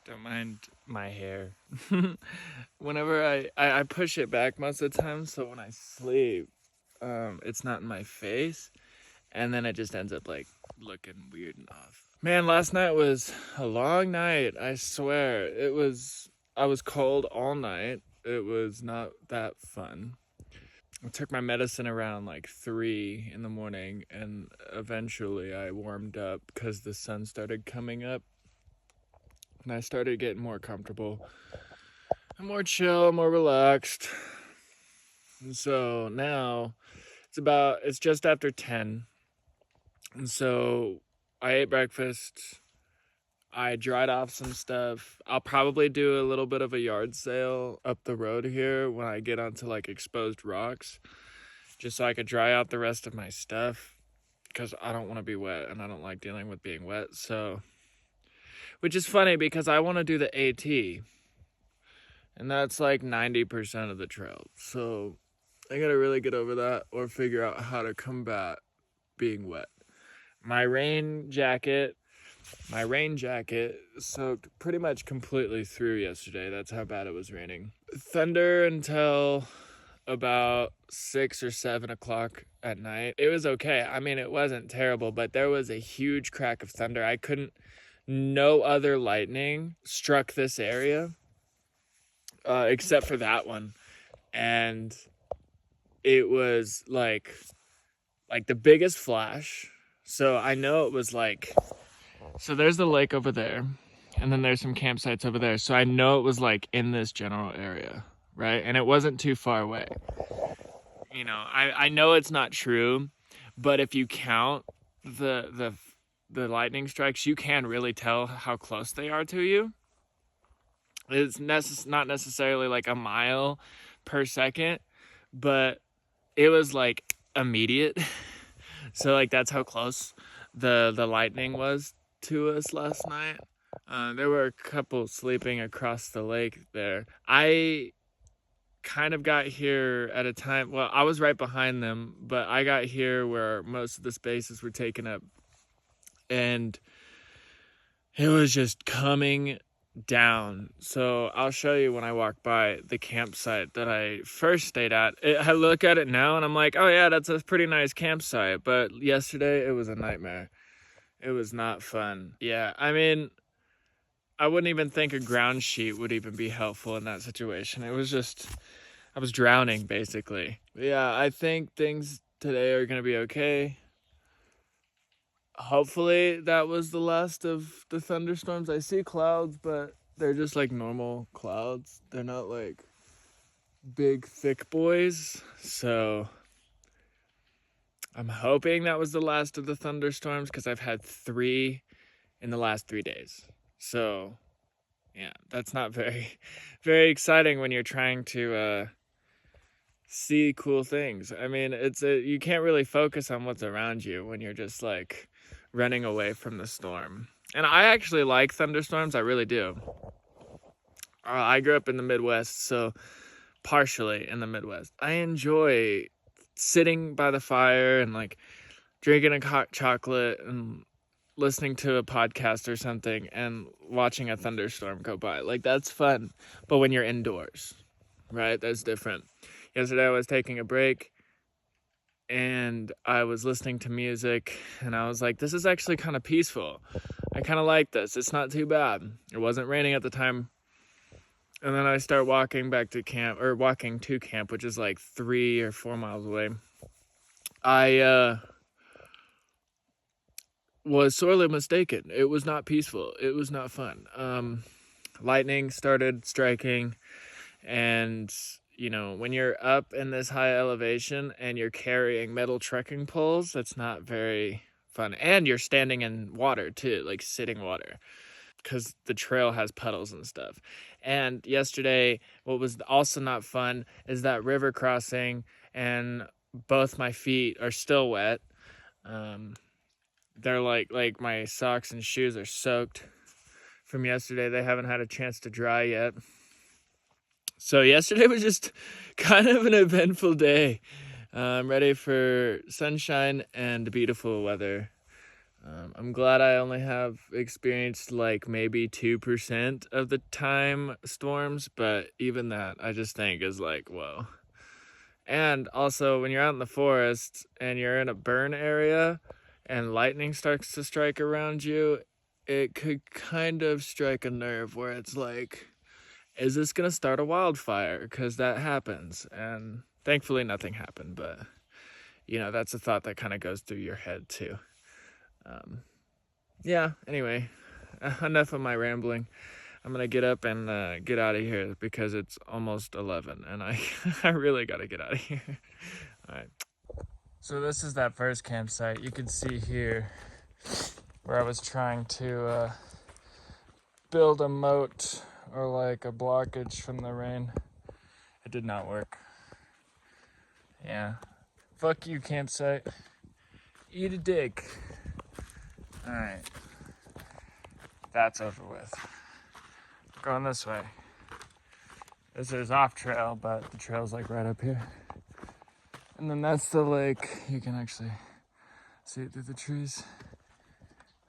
Don't mind my hair. Whenever I push it back most of the time, so when I sleep, it's not in my face, and then it just ends up like looking weird and off. Man, last night was a long night. I swear, I was cold all night. It was not that fun. I took my medicine around like 3 in the morning, and eventually I warmed up because the sun started coming up, and I started getting more comfortable and more chill, more relaxed. And so now it's just after 10. And so I ate breakfast. I dried off some stuff. I'll probably do a little bit of a yard sale up the road here when I get onto like exposed rocks, just so I could dry out the rest of my stuff, because I don't want to be wet and I don't like dealing with being wet. So, which is funny because I want to do the AT, and that's like 90% of the trail. So I gotta really get over that or figure out how to combat being wet. My rain jacket soaked pretty much completely through yesterday. That's how bad it was raining. Thunder until about 6 or 7 o'clock at night. It was okay. I mean, it wasn't terrible, but there was a huge crack of thunder. No other lightning struck this area except for that one. And it was like the biggest flash. So I know it was like, so there's the lake over there, and then there's some campsites over there. So I know it was like in this general area, right? And it wasn't too far away. You know, I know it's not true, but if you count the lightning strikes, you can really tell how close they are to you. It's not necessarily like a mile per second, but it was like immediate. So like that's how close the lightning was to us last night. There were a couple sleeping across the lake there. I kind of got here at a time, well, I was right behind them, but I got here where most of the spaces were taken up, and it was just coming down. So I'll show you when I walk by the campsite that I first stayed at. I look at it now and I'm like, oh yeah, that's a pretty nice campsite. But yesterday it was a nightmare. It was not fun. Yeah, I mean, I wouldn't even think a ground sheet would even be helpful in that situation. It was just, I was drowning basically. Yeah, I think things today are gonna be okay. Hopefully that was the last of the thunderstorms. I see clouds, but they're just like normal clouds. They're not like big, thick boys. So I'm hoping that was the last of the thunderstorms, because I've had 3 in the last 3 days. So yeah, that's not very, very exciting when you're trying to see cool things. I mean, you can't really focus on what's around you when you're just like running away from the storm. And I actually like thunderstorms. I really do. I grew up in the Midwest, so partially in the Midwest. I enjoy sitting by the fire and like drinking a hot chocolate and listening to a podcast or something and watching a thunderstorm go by. Like, that's fun. But when you're indoors, right, that's different. Yesterday I was taking a break and I was listening to music, and I was like, this is actually kind of peaceful. I kind of like this. It's not too bad. It wasn't raining at the time. And then I start walking to camp, which is like 3 or 4 miles away. I was sorely mistaken. It was not peaceful. It was not fun. Lightning started striking, and you know, when you're up in this high elevation and you're carrying metal trekking poles, that's not very fun. And you're standing in water too, like sitting water, because the trail has puddles and stuff. And yesterday, what was also not fun is that river crossing, and both my feet are still wet. They're like my socks and shoes are soaked from yesterday. They haven't had a chance to dry yet. So yesterday was just kind of an eventful day. I'm ready for sunshine and beautiful weather. I'm glad I only have experienced like maybe 2% of the time storms, but even that I just think is like, whoa. And also, when you're out in the forest and you're in a burn area and lightning starts to strike around you, it could kind of strike a nerve where it's like, is this going to start a wildfire? Because that happens. And thankfully, nothing happened. But, you know, that's a thought that kind of goes through your head, too. Yeah, anyway, enough of my rambling. I'm going to get up and get out of here because it's almost 11 and I really got to get out of here. All right. So this is that first campsite. You can see here where I was trying to build a moat or like a blockage from the rain. It did not work. Yeah. Fuck you, campsite. Eat a dick. All right. That's over with. Going this way. This is off trail, but the trail's like right up here. And then that's the lake. You can actually see it through the trees.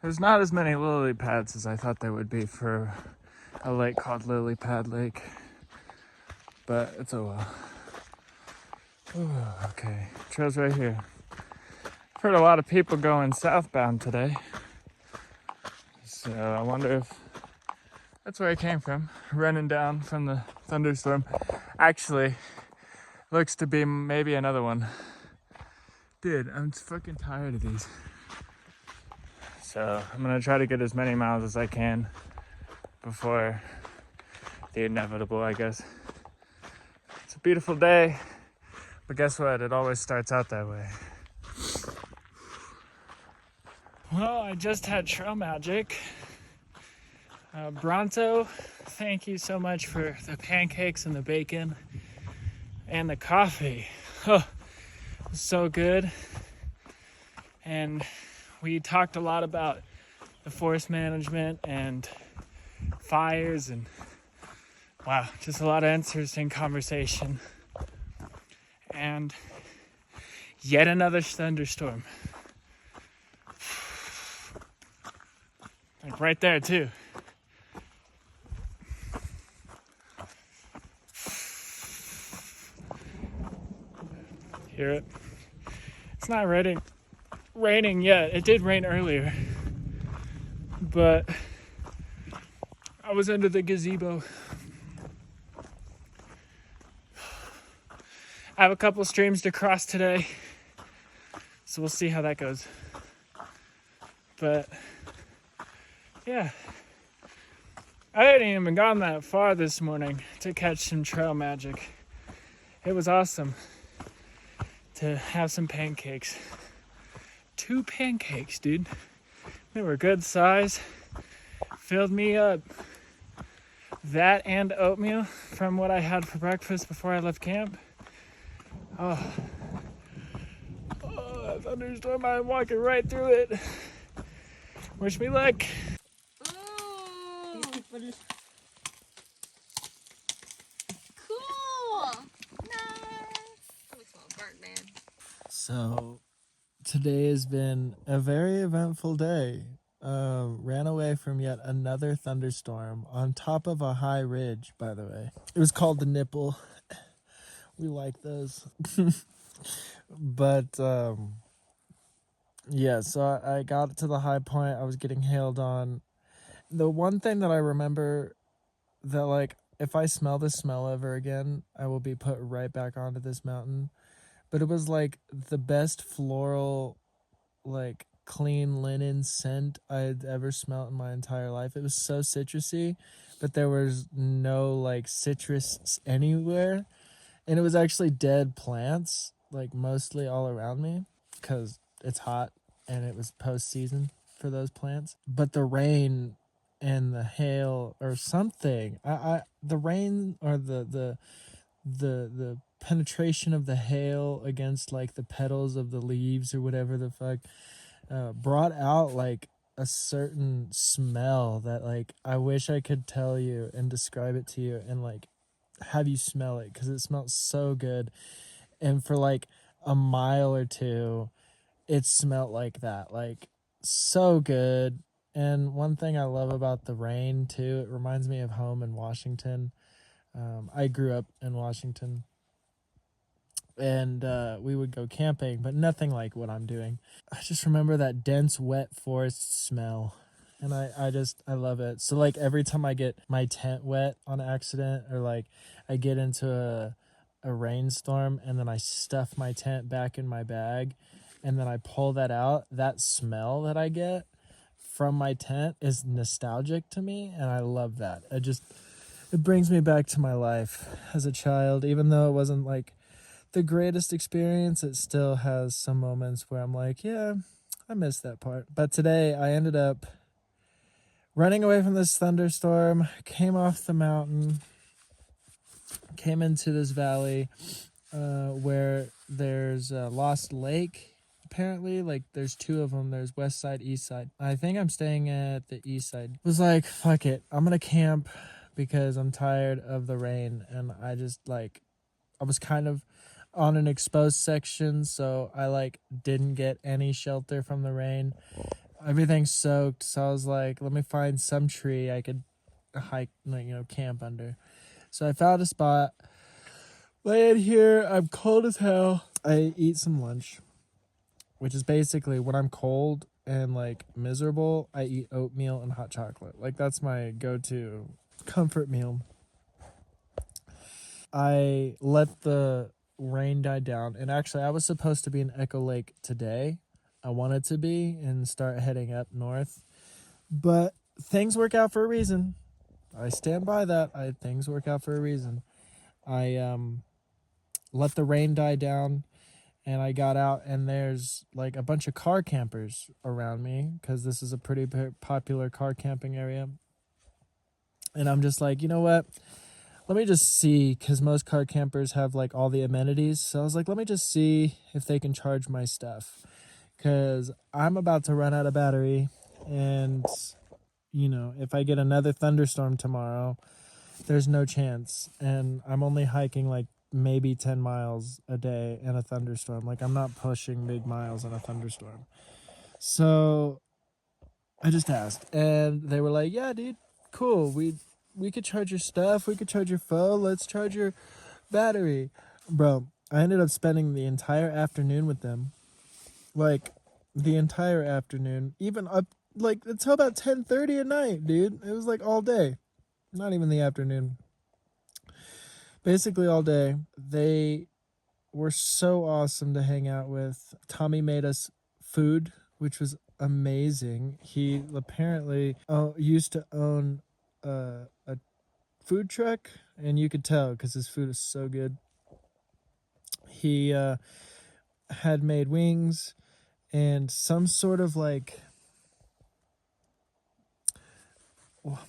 There's not as many lily pads as I thought there would be for a lake called Lily Pad Lake. But it's a well. Ooh, okay, trail's right here. I've heard a lot of people going southbound today. So I wonder if that's where I came from, running down from the thunderstorm. Actually, looks to be maybe another one. Dude, I'm fucking tired of these. So I'm gonna try to get as many miles as I can before the inevitable, I guess. It's a beautiful day, but guess what? It always starts out that way. Well, I just had trail magic. Bronto, thank you so much for the pancakes and the bacon and the coffee. Oh, it was so good. And we talked a lot about the forest management and fires and wow, just a lot of interesting conversation. And yet another thunderstorm. Like right there too. Hear it? It's not raining yet. It did rain earlier, but I was under the gazebo. I have a couple streams to cross today, so we'll see how that goes. But yeah, I hadn't even gone that far this morning to catch some trail magic. It was awesome to have some pancakes. 2 pancakes, dude. They were good size. Filled me up. That and oatmeal from what I had for breakfast before I left camp. Oh, that thunderstorm, I'm walking right through it. Wish me luck. Ooh. Cool. Nice. That looks well burnt, man. So today has been a very eventful day. Ran away from yet another thunderstorm on top of a high ridge, by the way. It was called the Nipple. We like those. But yeah, so I got to the high point. I was getting hailed on. The one thing that I remember that, like, if I smell this smell ever again, I will be put right back onto this mountain. But it was like the best floral, like, clean linen scent I'd ever smelled in my entire life. It was so citrusy, but there was no like citrus anywhere. And it was actually dead plants, like mostly all around me, because it's hot and it was post-season for those plants. But the rain and the hail or something, the rain or the penetration of the hail against like the petals of the leaves or whatever the fuck, brought out like a certain smell that like I wish I could tell you and describe it to you and like have you smell it, because it smells so good. And for like a mile or two it smelled like that, like so good. And one thing I love about the rain too, it reminds me of home in Washington. I grew up in Washington, and we would go camping, but nothing like what I'm doing. I just remember that dense, wet forest smell. And I love it. So like every time I get my tent wet on accident, or like I get into a rainstorm and then I stuff my tent back in my bag and then I pull that out, that smell that I get from my tent is nostalgic to me, and I love that. It brings me back to my life as a child. Even though it wasn't like the greatest experience, it still has some moments where I'm like, yeah, I miss that part. But today I ended up running away from this thunderstorm, came off the mountain, came into this valley where there's a lost lake. Apparently, like there's two of them. There's west side, east side. I think I'm staying at the east side. Was like, fuck it, I'm gonna camp because I'm tired of the rain, and I was kind of on an exposed section, so I like didn't get any shelter from the rain. Everything's soaked, so I was like, let me find some tree I could hike, camp under. So I found a spot, lay in here. I'm cold as hell. I eat some lunch, which is basically when I'm cold and like miserable, I eat oatmeal and hot chocolate. Like that's my go-to comfort meal. I let the rain die down, and actually I was supposed to be in Echo Lake today. I wanted to be and start heading up north, but things work out for a reason. I stand by that. Things work out for a reason. I let the rain die down, and I got out, and there's like a bunch of car campers around me because this is a pretty popular car camping area. And I'm just like, you know what? Let me just see, because most car campers have like all the amenities. So I was like, let me just see if they can charge my stuff, because I'm about to run out of battery. And, if I get another thunderstorm tomorrow, there's no chance. And I'm only hiking like maybe 10 miles a day in a thunderstorm. Like I'm not pushing big miles in a thunderstorm. So I just asked, and they were like, yeah, dude, cool. We could charge your stuff. We could charge your phone. Let's charge your battery. Bro, I ended up spending the entire afternoon with them. Like, the entire afternoon. Even up, like, until about 10:30 at night, dude. It was, like, all day. Not even the afternoon. Basically all day. They were so awesome to hang out with. Tommy made us food, which was amazing. He apparently used to own a food truck, and you could tell because his food is so good. He had made wings and some sort of like, what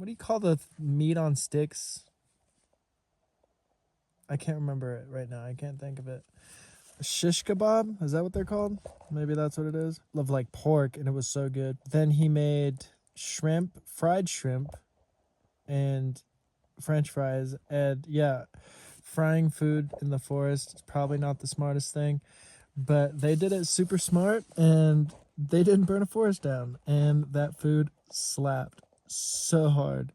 do you call the meat on sticks? I can't remember it right now. I can't think of it. Shish kebab, is that what they're called? Maybe that's what it is. Love like pork, and it was so good. Then he made shrimp, fried shrimp, and French fries. And yeah, frying food in the forest is probably not the smartest thing, but they did it super smart, and they didn't burn a forest down, and that food slapped so hard.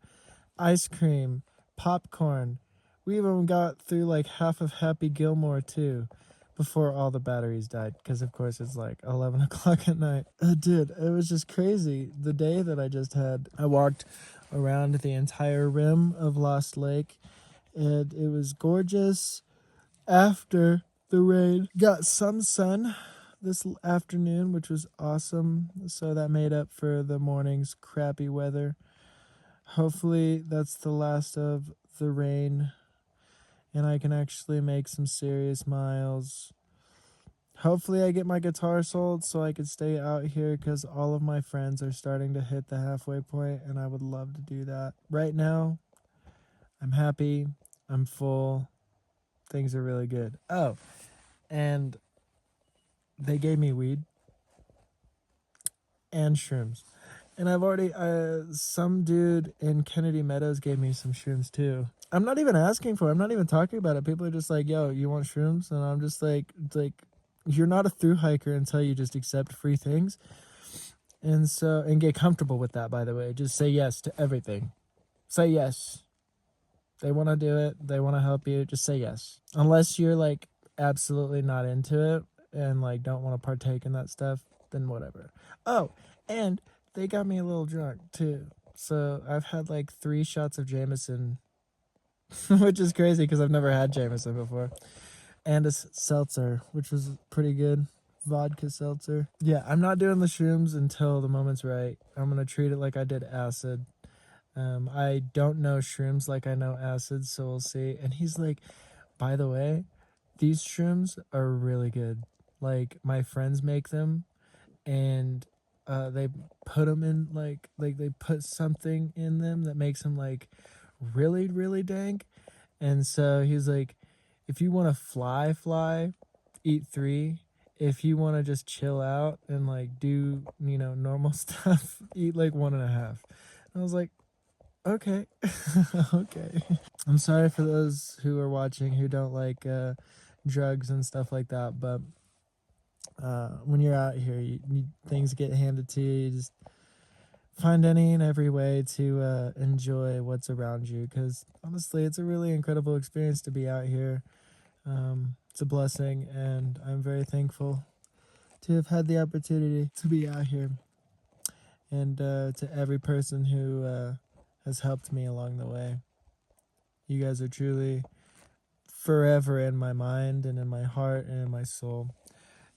Ice cream, popcorn. We even got through like half of Happy Gilmore too before all the batteries died, because of course it's like 11 o'clock at night. Dude, it was just crazy. The day that I just had, I walked around the entire rim of Lost Lake, and it was gorgeous. After the rain, got some sun this afternoon, which was awesome. So that made up for the morning's crappy weather. Hopefully that's the last of the rain, and I can actually make some serious miles. Hopefully I get my guitar sold so I could stay out here, because all of my friends are starting to hit the halfway point, and I would love to do that. Right now, I'm happy. I'm full. Things are really good. Oh, and they gave me weed and shrooms. And I've already, some dude in Kennedy Meadows gave me some shrooms too. I'm not even asking for it. I'm not even talking about it. People are just like, yo, you want shrooms? And I'm just like, you're not a thru hiker until you just accept free things. And get comfortable with that, by the way. Just say yes to everything. Say yes. They want to do it. They want to help you. Just say yes. Unless you're like absolutely not into it and like don't want to partake in that stuff, then whatever. Oh, and they got me a little drunk too. So I've had like 3 shots of Jameson, which is crazy because I've never had Jameson before. And a seltzer, which was pretty good. Vodka seltzer. Yeah, I'm not doing the shrooms until the moment's right. I'm going to treat it like I did acid. I don't know shrooms like I know acid, so we'll see. And he's like, by the way, these shrooms are really good. Like, my friends make them, and they put them in, like they put something in them that makes them, like, really, really dank. And so he's like, if you want to fly, eat 3. If you want to just chill out and, like, do, normal stuff, eat, like, 1.5. And I was like, okay. Okay. I'm sorry for those who are watching who don't like drugs and stuff like that, but when you're out here, things get handed to you. You just find any and every way to enjoy what's around you, because honestly, it's a really incredible experience to be out here. It's a blessing, and I'm very thankful to have had the opportunity to be out here, and to every person who has helped me along the way. You guys are truly forever in my mind and in my heart and in my soul.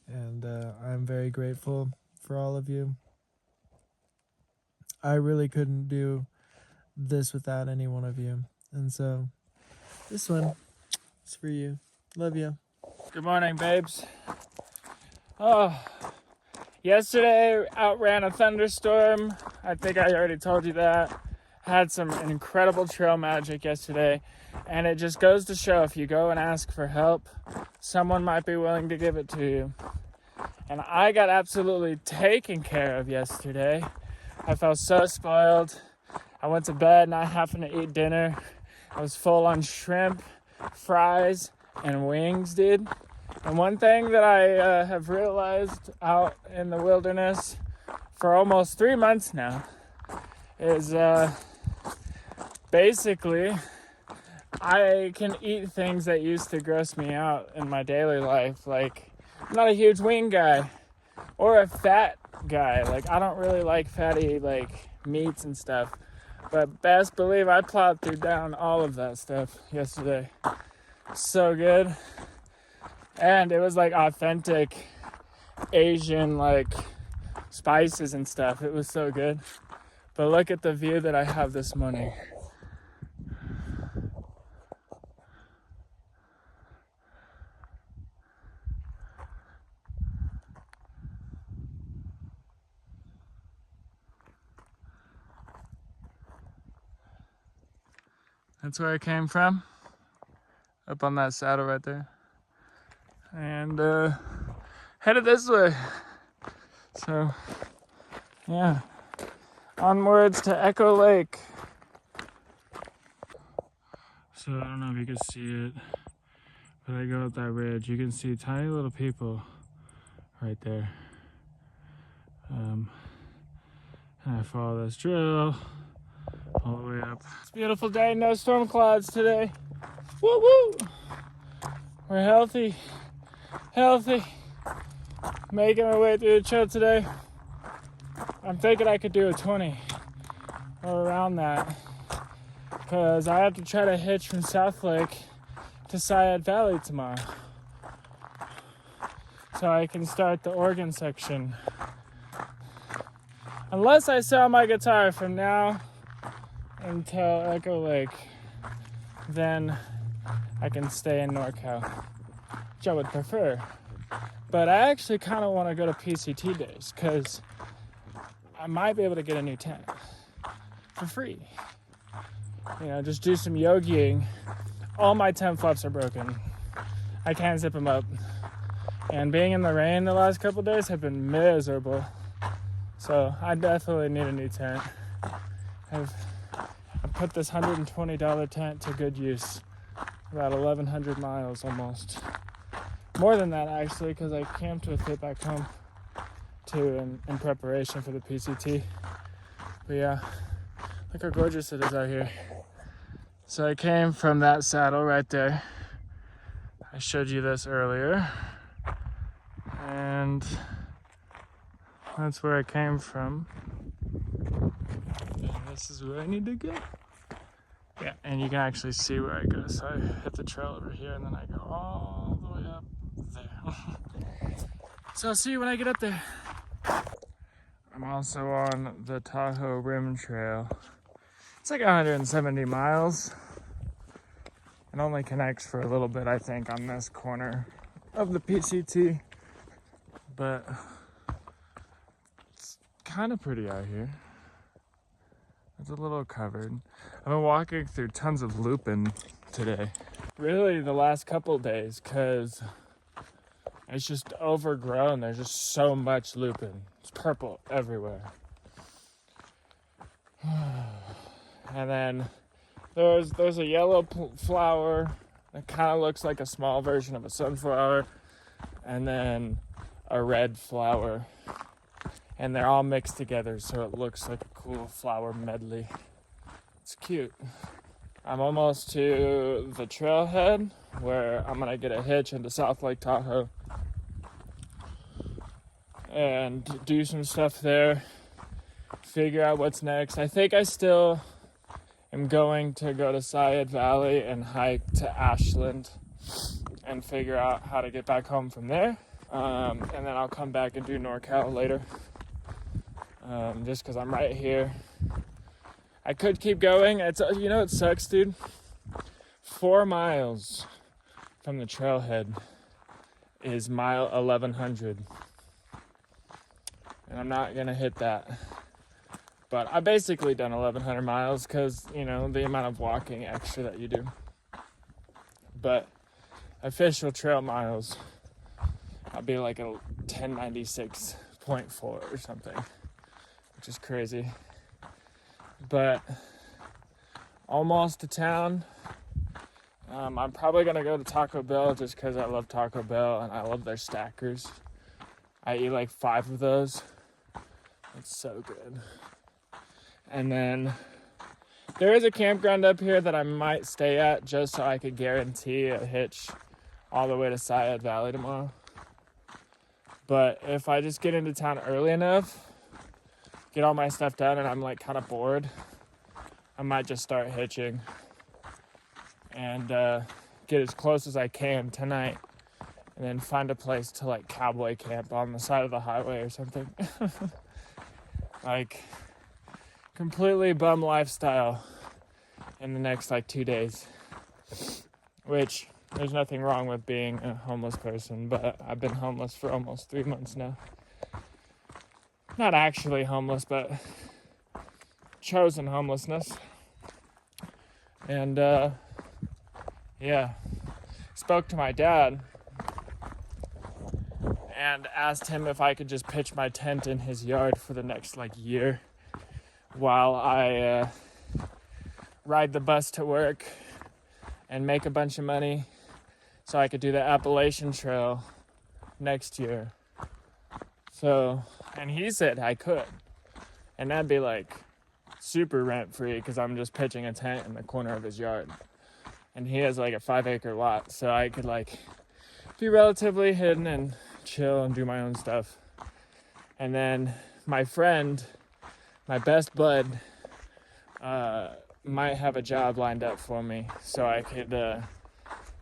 And I'm very grateful for all of you. I really couldn't do this without any one of you. And so this one is for you. Love you. Good morning, babes. Oh, yesterday outran a thunderstorm. I think I already told you that. Had some incredible trail magic yesterday, and it just goes to show if you go and ask for help, someone might be willing to give it to you. And I got absolutely taken care of yesterday. I felt so spoiled. I went to bed not having to eat dinner. I was full on shrimp, fries, and wings, dude. And one thing that I have realized out in the wilderness for almost 3 months now is basically I can eat things that used to gross me out in my daily life. Like, I'm not a huge wing guy or a fat guy. Like, I don't really like fatty, like, meats and stuff. But best believe I plowed through down all of that stuff yesterday. So good. And it was like authentic Asian, like, spices and stuff. It was so good. But look at the view that I have this morning. That's where I came from, up on that saddle right there, and headed this way. So yeah, onwards to Echo Lake. So I don't know if you can see it, but I go up that ridge. You can see tiny little people right there. And I follow this trail all the way up. It's a beautiful day, no storm clouds today. Woo woo! We're healthy. Making our way through the trail today. I'm thinking I could do a 20 or around that, because I have to try to hitch from South Lake to Syed Valley tomorrow, so I can start the Oregon section. Unless I sell my guitar from now until Echo Lake, then I can stay in NorCal, which I would prefer. But I actually kind of want to go to PCT days, because I might be able to get a new tent for free. You know, just do some yogiing. All my tent flaps are broken. I can't zip them up. And being in the rain the last couple days have been miserable. So I definitely need a new tent. I put this $120 tent to good use. About 1,100 miles almost. More than that, actually, because I camped with it back home. too in preparation for the PCT. But yeah, look how gorgeous it is out here. So I came from that saddle right there. I showed you this earlier. And that's where I came from. And this is where I need to go. Yeah, and you can actually see where I go. So I hit the trail over here and then I go all the way up there. So I'll see you when I get up there. I'm also on the Tahoe Rim Trail. It's like 170 miles. It only connects for a little bit, I think, on this corner of the PCT. But it's kind of pretty out here. It's a little covered. I've been walking through tons of lupin today. Really the last couple days, because it's just overgrown. There's just so much lupin. It's purple everywhere. And then there's a yellow flower that kind of looks like a small version of a sunflower. And then a red flower. And they're all mixed together, so it looks like a cool flower medley. It's cute. I'm almost to the trailhead where I'm gonna get a hitch into South Lake Tahoe and do some stuff there, figure out what's next. I think I still am going to go to Syed Valley and hike to Ashland and figure out how to get back home from there. And then I'll come back and do NorCal later. Just because I'm right here. I could keep going. It's it sucks, dude. 4 miles from the trailhead is mile 1100. And I'm not gonna hit that. But I basically done 1100 miles because, the amount of walking extra that you do. But official trail miles, I'll be like a 1096.4 or something. Which is crazy. But almost to town. I'm probably gonna go to Taco Bell just because I love Taco Bell and I love their stackers. I eat like 5 of those. It's so good. And then there is a campground up here that I might stay at just so I could guarantee a hitch all the way to Syed Valley tomorrow. But if I just get into town early enough, get all my stuff done, and I'm like kind of bored, I might just start hitching and get as close as I can tonight and then find a place to like cowboy camp on the side of the highway or something. Like completely bum lifestyle in the next like 2 days, which there's nothing wrong with being a homeless person, but I've been homeless for almost 3 months now. Not actually homeless, but chosen homelessness. And spoke to my dad and asked him if I could just pitch my tent in his yard for the next like year while I ride the bus to work and make a bunch of money so I could do the Appalachian Trail next year. So, and he said I could. And that'd be like super rent free because I'm just pitching a tent in the corner of his yard. And he has like a 5-acre lot, so I could like be relatively hidden and chill and do my own stuff. And then my friend, my best bud, might have a job lined up for me so I could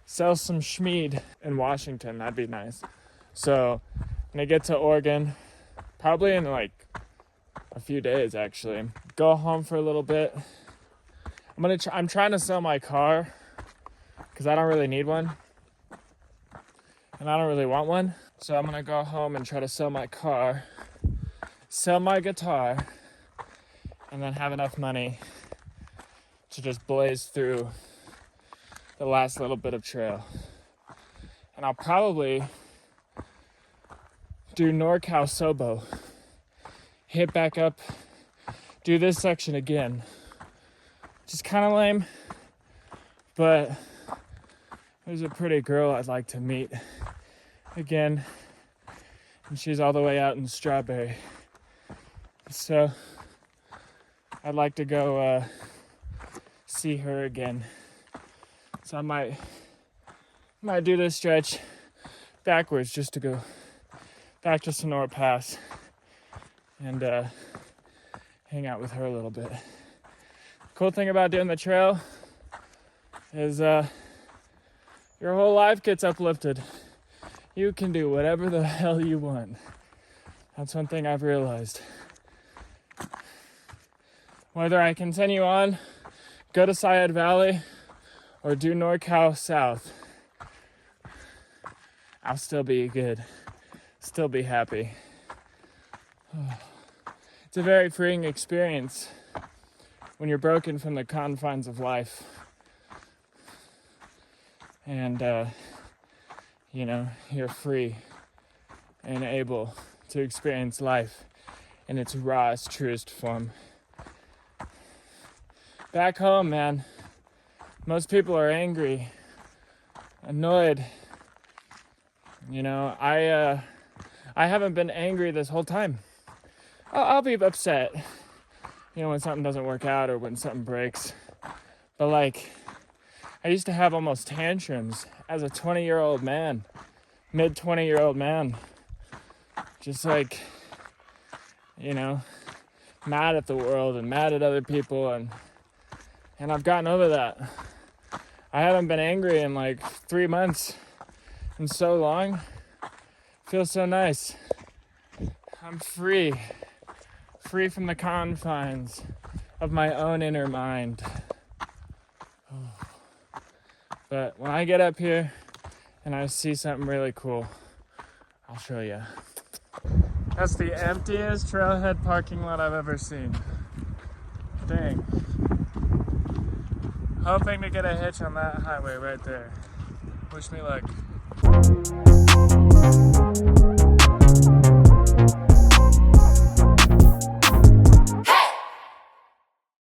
sell some schmeed in Washington. That'd be nice. So when I get to Oregon, probably in like a few days actually, go home for a little bit. I'm trying to sell my car because I don't really need one and I don't really want one. So I'm gonna go home and try to sell my car, sell my guitar, and then have enough money to just blaze through the last little bit of trail. And I'll probably do NorCal Sobo, hit back up, do this section again. Which is kind of lame, but there's a pretty girl I'd like to meet again and she's all the way out in Strawberry. So I'd like to go see her again. So I might do this stretch backwards just to go back to Sonora Pass and hang out with her a little bit. Cool thing about doing the trail is your whole life gets uplifted. You can do whatever the hell you want. That's one thing I've realized. Whether I continue on, go to Syed Valley, or do NorCal South, I'll still be good, still be happy. It's a very freeing experience when you're broken from the confines of life. And, you're free and able to experience life in its rawest, truest form. Back home, man, most people are angry, annoyed. I haven't been angry this whole time. I'll be upset, when something doesn't work out or when something breaks. But I used to have almost tantrums as a 20-year-old man, mid-20-year-old man. Just mad at the world and mad at other people, and I've gotten over that. I haven't been angry in 3 months in so long. Feels so nice. I'm free from the confines of my own inner mind. But when I get up here and I see something really cool, I'll show you. That's the emptiest trailhead parking lot I've ever seen. Dang. Hoping to get a hitch on that highway right there. Wish me luck.